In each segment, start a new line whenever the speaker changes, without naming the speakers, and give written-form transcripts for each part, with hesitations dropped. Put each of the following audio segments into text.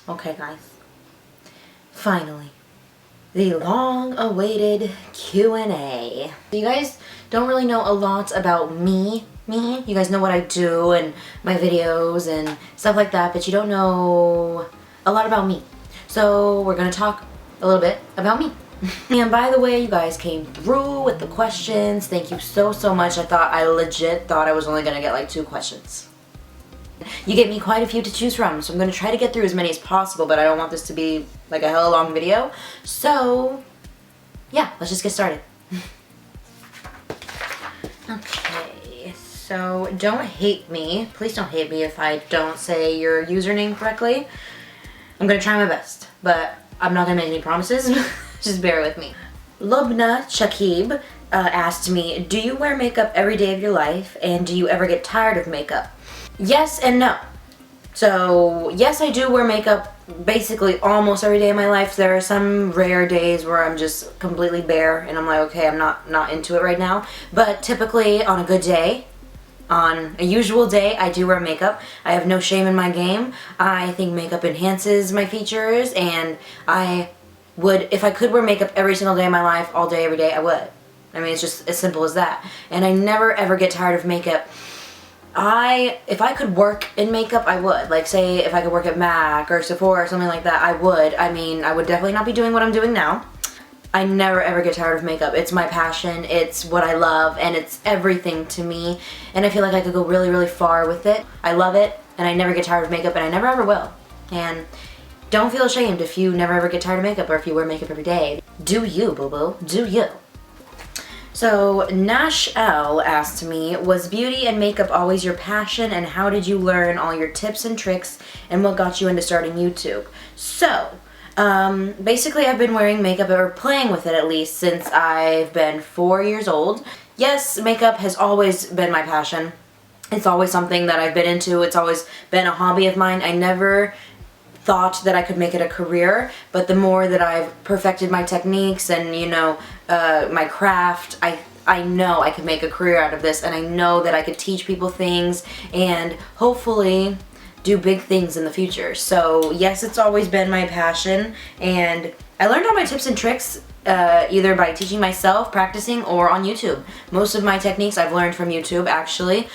Okay guys, finally, the long-awaited Q&A. You guys don't really know a lot about me. You guys know what I do and my videos and stuff like that, but you don't know a lot about me. So we're gonna talk a little bit about me. And by the way, you guys came through with the questions. Thank you so much. I legit thought I was only gonna get like 2 questions. You gave me quite a few to choose from, so I'm going to try to get through as many as possible, but I don't want this to be like a hella long video. So, yeah, let's just get started. Okay, so don't hate me. Please don't hate me if I don't say your username correctly. I'm going to try my best, but I'm not going to make any promises. Just bear with me. Lubna Chakib asked me, do you wear makeup every day of your life, and do you ever get tired of makeup? Yes and no. So yes, I do wear makeup basically almost every day of my life. There are some rare days where I'm just completely bare and I'm like, okay, I'm not into it right now. But typically on a good day, on a usual day, I do wear makeup. I have no shame in my game. I think makeup enhances my features, and I would, if I could wear makeup every single day of my life, all day, every day, I would. I mean, it's just as simple as that. And I never ever get tired of makeup. If I could work in makeup, I would. Like, say, if I could work at MAC or Sephora or something like that, I would. I mean, I would definitely not be doing what I'm doing now. I never ever get tired of makeup. It's my passion, it's what I love, and it's everything to me. And I feel like I could go really far with it. I love it, and I never get tired of makeup, and I never ever will. And don't feel ashamed if you never ever get tired of makeup or if you wear makeup every day. Do you, boo-boo. Do you. So, Nash L asked me, was beauty and makeup always your passion, and how did you learn all your tips and tricks, and what got you into starting YouTube? So, basically I've been wearing makeup, or playing with it at least, since I've been 4 years old. Yes, makeup has always been my passion. It's always something that I've been into. It's always been a hobby of mine. I never thought that I could make it a career, but the more that I've perfected my techniques and, you know, my craft, I know I could make a career out of this, and I know that I could teach people things and hopefully do big things in the future. So yes, it's always been my passion, and I learned all my tips and tricks either by teaching myself, practicing, or on YouTube. Most of my techniques I've learned from YouTube, actually.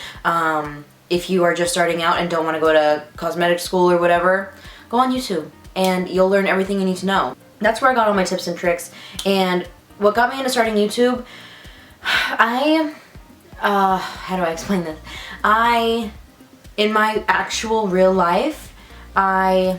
If you are just starting out and don't want to go to cosmetic school or whatever, go on YouTube and you'll learn everything you need to know. That's where I got all my tips and tricks. And what got me into starting YouTube, how do I explain this? In my actual real life, I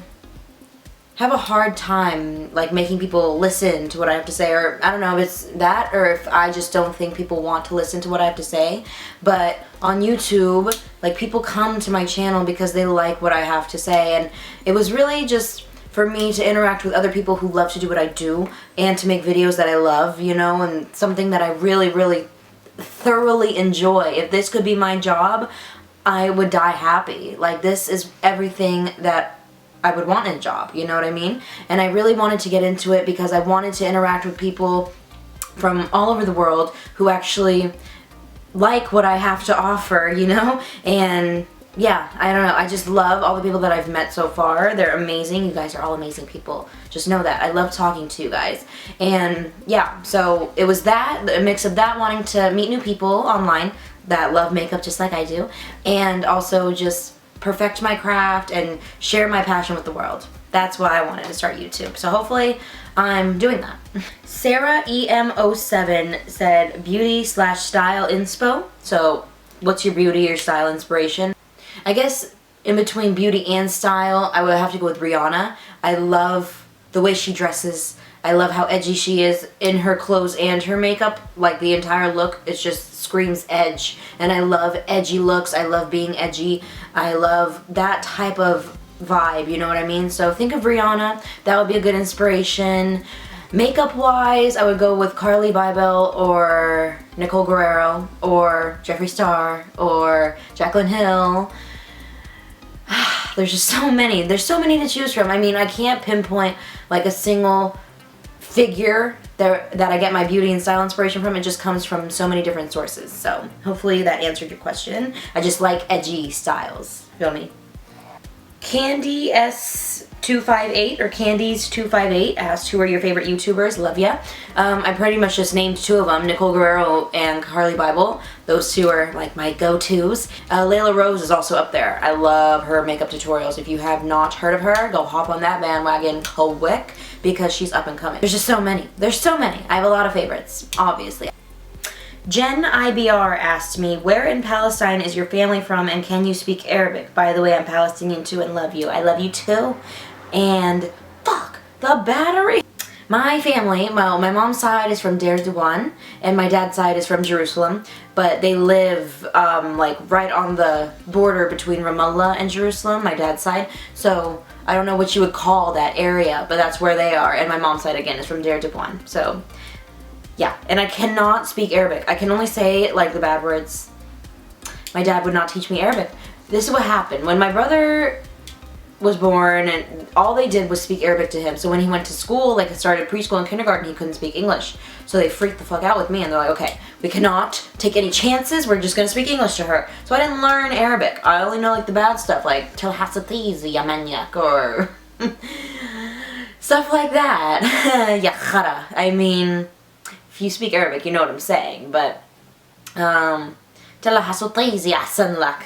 have a hard time like making people listen to what I have to say, or I don't know if it's that or if I just don't think people want to listen to what I have to say. But on YouTube, like, people come to my channel because they like what I have to say, and it was really just for me to interact with other people who love to do what I do and to make videos that I love, you know, and something that I really thoroughly enjoy. If this could be my job, I would die happy. Like, this is everything that I would want in a job, you know what I mean? And I really wanted to get into it because I wanted to interact with people from all over the world who actually like what I have to offer, you know? And yeah, I don't know, I just love all the people that I've met so far. They're amazing. You guys are all amazing people. Just know that. I love talking to you guys. And yeah, so it was that, a mix of that, wanting to meet new people online that love makeup just like I do, and also just perfect my craft and share my passion with the world. That's why I wanted to start YouTube. So hopefully I'm doing that. Sarah EM07 said beauty/style inspo. So what's your beauty or style inspiration? I guess in between beauty and style, I would have to go with Rihanna. I love the way she dresses. I love how edgy she is in her clothes and her makeup. Like, the entire look, it just screams edge. And I love edgy looks. I love being edgy. I love that type of vibe, you know what I mean? So think of Rihanna. That would be a good inspiration. Makeup wise, I would go with Carly Bybel or Nicole Guerrero or Jeffree Star or Jaclyn Hill. There's just so many. There's so many to choose from. I mean, I can't pinpoint like a single figure that I get my beauty and style inspiration from. It just comes from so many different sources. So hopefully that answered your question. I just like edgy styles. Feel me? Candy S 258 or Candies258 asked, who are your favorite YouTubers? Love ya. I pretty much just named two of them, Nicole Guerrero and Carly Bible. Those two are like my go-tos. Layla Rose is also up there. I love her makeup tutorials. If you have not heard of her, go hop on that bandwagon quick because she's up and coming. There's just so many. There's so many. I have a lot of favorites, obviously. Jen IBR asked me, where in Palestine is your family from and can you speak Arabic? By the way, I'm Palestinian too and love you. I love you too. And fuck, the battery. My family, well, my mom's side is from Deir Duwan and my dad's side is from Jerusalem, but they live like right on the border between Ramallah and Jerusalem, my dad's side. So I don't know what you would call that area, but that's where they are. And my mom's side again is from Deir Duwan. So yeah, and I cannot speak Arabic. I can only say like the bad words. My dad would not teach me Arabic. This is what happened. When my brother was born and all they did was speak Arabic to him. So when he went to school, like started preschool and kindergarten, he couldn't speak English. So they freaked the fuck out with me and they're like, okay, we cannot take any chances. We're just gonna speak English to her. So I didn't learn Arabic. I only know like the bad stuff like Telhasatizi Yamanyak or stuff like that. Yakhara. I mean, if you speak Arabic, you know what I'm saying, but Telhasatizi Asanlak.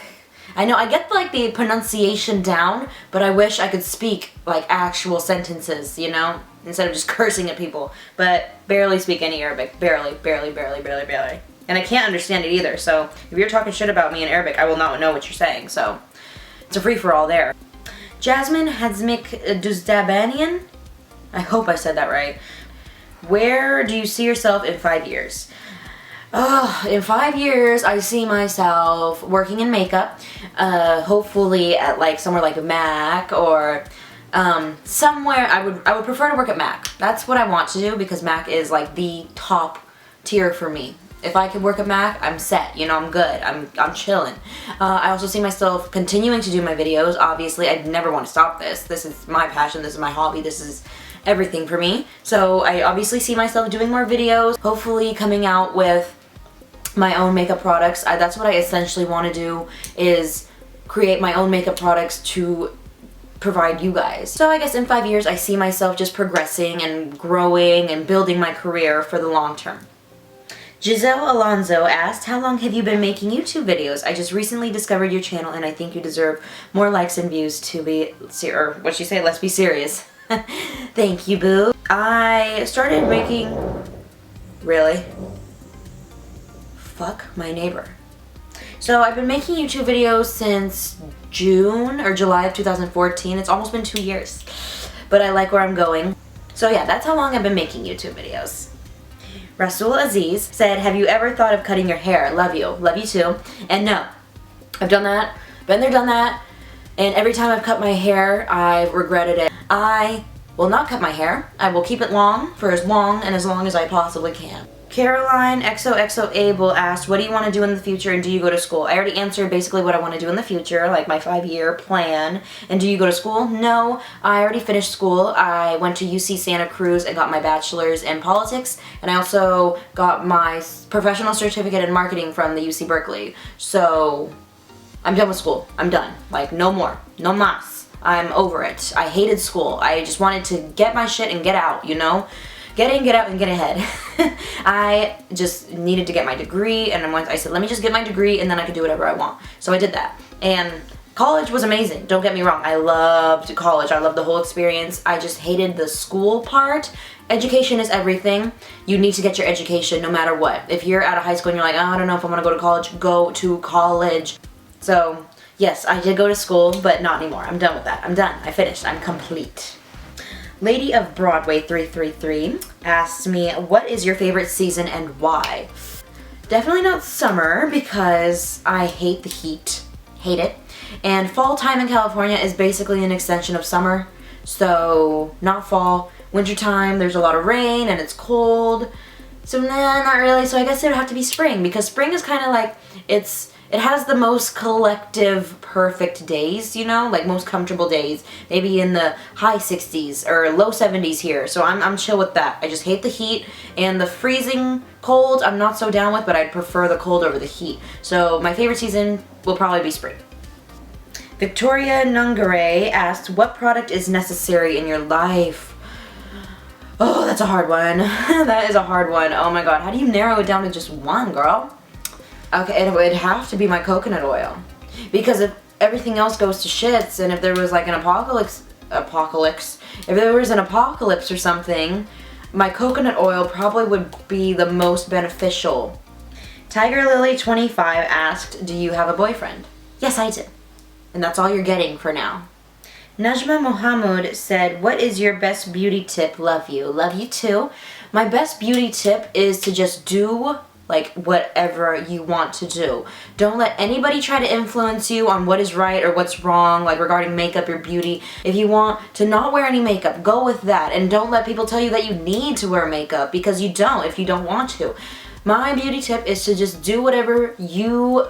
I know I get like the pronunciation down, but I wish I could speak like actual sentences, you know, instead of just cursing at people. But barely speak any Arabic. Barely. And I can't understand it either, so if you're talking shit about me in Arabic, I will not know what you're saying, so it's a free-for-all there. Jasmine Hazmik Duzdabanian? I hope I said that right. Where do you see yourself in 5 years? Oh, in 5 years, I see myself working in makeup, hopefully at like somewhere like MAC or somewhere. I would prefer to work at MAC. That's what I want to do because MAC is like the top tier for me. If I could work at MAC, I'm set. You know, I'm good. I'm chilling. I also see myself continuing to do my videos. Obviously, I never want to stop this. This is my passion. This is my hobby. This is everything for me. So I obviously see myself doing more videos, hopefully coming out with my own makeup products. That's what I essentially want to do, is create my own makeup products to provide you guys. So I guess in 5 years I see myself just progressing and growing and building my career for the long term. Giselle Alonso asked, how long have you been making YouTube videos? I just recently discovered your channel and I think you deserve more likes and views to be, or what'd she say, let's be serious. Thank you, boo. I started making, really? Fuck my neighbor. So I've been making YouTube videos since June or July of 2014. It's almost been 2 years, but I like where I'm going. So yeah, that's how long I've been making YouTube videos. Rasul Aziz said, have you ever thought of cutting your hair? Love you. Love you too. And no, I've done that, been there, done that, and every time I've cut my hair, I've regretted it. I will not cut my hair. I will keep it long for as long as I possibly can. Caroline XOXO Abel asked, what do you want to do in the future and do you go to school? I already answered basically what I want to do in the future, like my 5-year plan. And do you go to school? No, I already finished school. I went to UC Santa Cruz and got my bachelor's in politics, and I also got my professional certificate in marketing from the UC Berkeley. So I'm done with school. I'm done. Like, no more. No mas. I'm over it. I hated school. I just wanted to get my shit and get out, you know? Get in, get out, and get ahead. I just needed to get my degree, and I said, let me just get my degree, and then I can do whatever I want. So I did that. And college was amazing. Don't get me wrong. I loved college. I loved the whole experience. I just hated the school part. Education is everything. You need to get your education no matter what. If you're out of high school and you're like, oh, I don't know if I want to go to college, go to college. So, yes, I did go to school, but not anymore. I'm done with that. I'm done. I finished. I'm complete. Lady of Broadway 333 asked me, what is your favorite season and why? Definitely not summer because I hate the heat. Hate it. And fall time in California is basically an extension of summer. So, not fall. Wintertime, there's a lot of rain and it's cold. So, nah, not really. So I guess it would have to be spring because spring is kind of like, it has the most collective perfect days, you know, like most comfortable days, maybe in the high 60s or low 70s here. So I'm chill with that. I just hate the heat, and the freezing cold I'm not so down with, but I'd prefer the cold over the heat. So my favorite season will probably be spring. Victoria Nungare asked, what product is necessary in your life? Oh, that's a hard one. That is a hard one. Oh my god, how do you narrow it down to just one, girl? Okay, it would have to be my coconut oil. Because if everything else goes to shits, and if there was like an apocalypse, if there was an apocalypse or something, my coconut oil probably would be the most beneficial. Tiger Lily 25 asked, do you have a boyfriend? Yes, I do. And that's all you're getting for now. Najma Mohammed said, what is your best beauty tip? Love you. Love you too. My best beauty tip is to just do like whatever you want to do. Don't let anybody try to influence you on what is right or what's wrong, like regarding makeup or beauty. If you want to not wear any makeup, go with that. And don't let people tell you that you need to wear makeup, because you don't if you don't want to. My beauty tip is to just do whatever you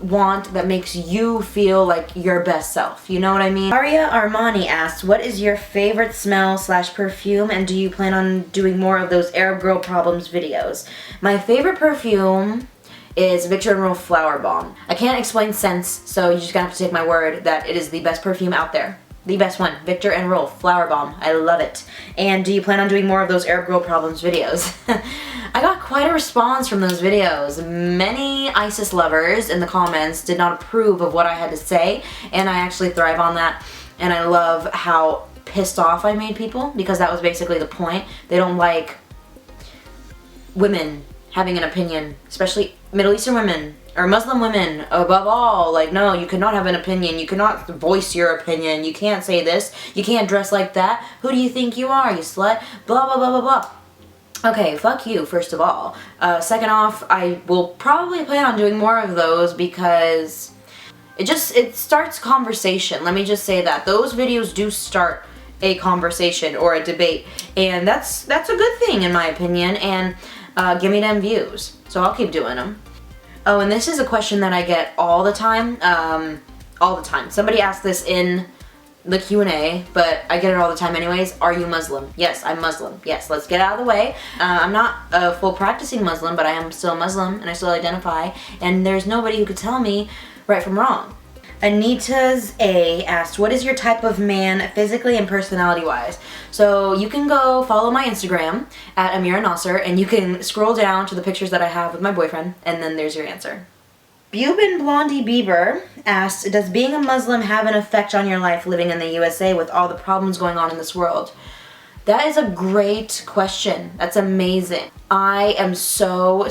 want that makes you feel like your best self. You know what I mean? Aria Armani asked, what is your favorite smell / perfume, and do you plan on doing more of those Arab Girl Problems videos? My favorite perfume is Victor & Rolf Flower Bomb. I can't explain scents, so you just gotta have to take my word that it is the best perfume out there. The best one, Victor & Rolf Flower Bomb. I love it. And do you plan on doing more of those Arab Girl Problems videos? I got quite a response from those videos. Many ISIS lovers in the comments did not approve of what I had to say, and I actually thrive on that. And I love how pissed off I made people, because that was basically the point. They don't like women having an opinion, especially Middle Eastern women or Muslim women above all. Like, no, you cannot have an opinion. You cannot voice your opinion. You can't say this. You can't dress like that. Who do you think you are, you slut? Blah, blah, blah, blah, blah. Okay, fuck you, first of all. Second off, I will probably plan on doing more of those because it starts conversation. Let me just say that. Those videos do start a conversation or a debate, and that's a good thing in my opinion, and give me them views. So I'll keep doing them. Oh, and this is a question that I get all the time. All the time. Somebody asked this in the Q&A, but I get it all the time anyways. Are you Muslim? Yes, I'm Muslim. Yes, let's get out of the way. I'm not a full practicing Muslim, but I am still Muslim and I still identify, and there's nobody who could tell me right from wrong. Anita's A asked, what is your type of man physically and personality wise? So you can go follow my Instagram at Ameera Nassir, and you can scroll down to the pictures that I have with my boyfriend, and then there's your answer. Bubin Blondie Bieber asked, does being a Muslim have an effect on your life living in the USA with all the problems going on in this world? That is a great question. That's amazing. I am so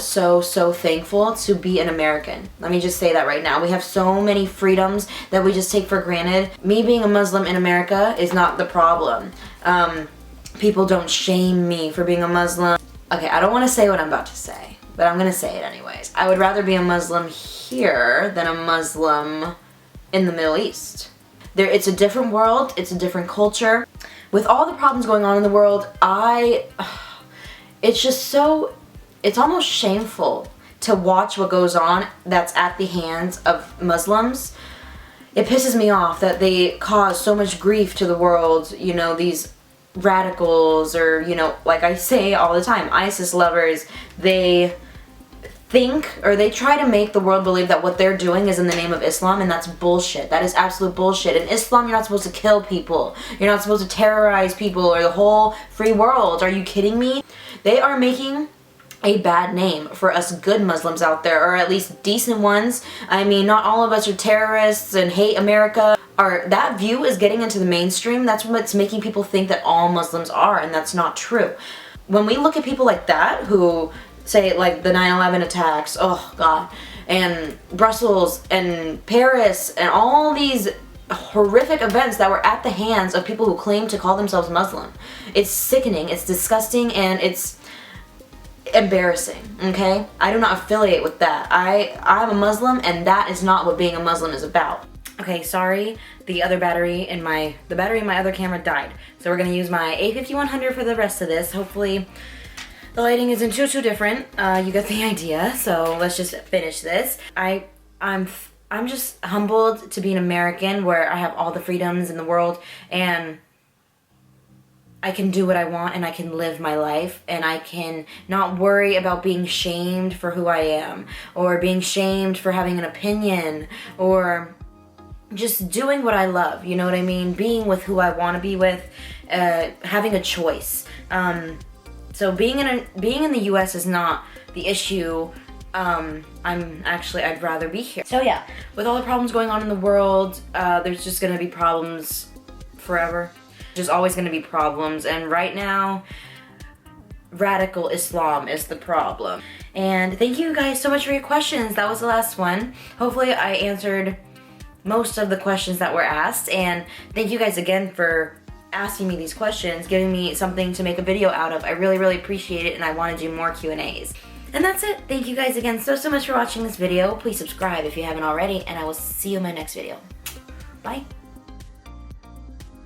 thankful to be an American. Let me just say that right now. We have so many freedoms that we just take for granted. Me being a Muslim in America is not the problem. People don't shame me for being a Muslim. Okay, I don't want to say what I'm about to say, but I'm going to say it anyways. I would rather be a Muslim here than a Muslim in the Middle East. It's a different world, it's a different culture. With all the problems going on in the world, it's just so, it's almost shameful to watch what goes on that's at the hands of Muslims. It pisses me off that they cause so much grief to the world, you know, these radicals, or, you know, like I say all the time, ISIS lovers, they think, or they try to make the world believe that what they're doing is in the name of Islam, and that's bullshit. That is absolute bullshit. In Islam, you're not supposed to kill people. You're not supposed to terrorize people or the whole free world. Are you kidding me? They are making a bad name for us good Muslims out there, or at least decent ones. I mean, not all of us are terrorists and hate America. That view is getting into the mainstream. That's what's making people think that all Muslims are, and that's not true. When we look at people like that, who say like the 9/11 attacks, oh god, and Brussels and Paris and all these horrific events that were at the hands of people who claim to call themselves Muslim. It's sickening, it's disgusting, and it's embarrassing, okay? I do not affiliate with that. I'm a Muslim, and that is not what being a Muslim is about. Okay, sorry, the battery in my other camera died. So we're gonna use my A5100 for the rest of this. Hopefully the lighting isn't too different. You get the idea. So let's just finish this. I'm just humbled to be an American where I have all the freedoms in the world, and I can do what I want, and I can live my life, and I can not worry about being shamed for who I am, or being shamed for having an opinion, or just doing what I love, you know what I mean? Being with who I want to be with, having a choice. So being in the US is not the issue. I'd rather be here. So yeah, with all the problems going on in the world, there's just gonna be problems forever. There's always gonna be problems, and right now, radical Islam is the problem. And thank you guys so much for your questions. That was the last one. Hopefully I answered most of the questions that were asked, and thank you guys again for asking me these questions, giving me something to make a video out of. I really, really appreciate it, and I want to do more Q&As. And that's it. Thank you guys again so much for watching this video. Please subscribe if you haven't already, and I will see you in my next video. Bye.